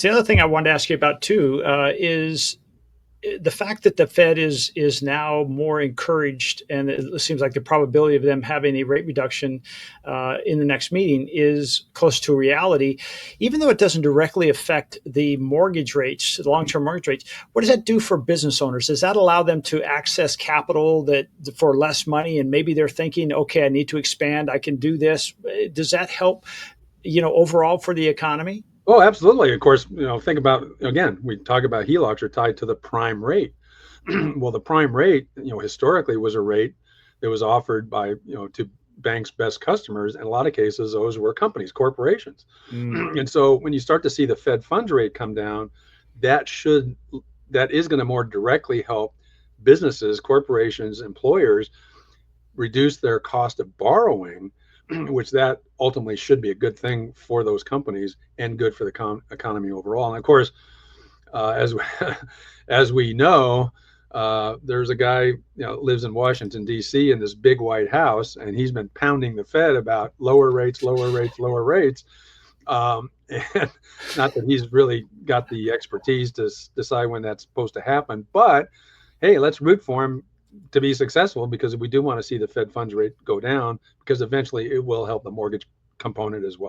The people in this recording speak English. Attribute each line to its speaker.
Speaker 1: The other thing I wanted to ask you about too is the fact that the Fed is now more encouraged, and it seems like the probability of them having a rate reduction in the next meeting is close to reality, even though it doesn't directly affect the mortgage rates, the long-term mortgage rates. What does that do for business owners? Does that allow them to access capital that for less money, and maybe they're thinking, okay, I need to expand, I can do this? Does that help, overall for the economy?
Speaker 2: Oh, absolutely. Of course, think about, again, we talk about HELOCs are tied to the prime rate. Well, the prime rate, historically was a rate that was offered by, to banks' best customers. In a lot of cases, those were companies, corporations.
Speaker 1: Mm.
Speaker 2: And so when you start to see the Fed funds rate come down, that should, that is going to more directly help businesses, corporations, employers reduce their cost of borrowing, which that ultimately should be a good thing for those companies and good for the economy overall. And of course, as as we know, there's a guy lives in Washington D.C. in this big white house, and he's been pounding the Fed about lower rates, lower rates, lower rates. And not that he's really got the expertise to decide when that's supposed to happen, but hey, let's root for him to be successful, because we do want to see the Fed funds rate go down, because eventually it will help the mortgage component as well.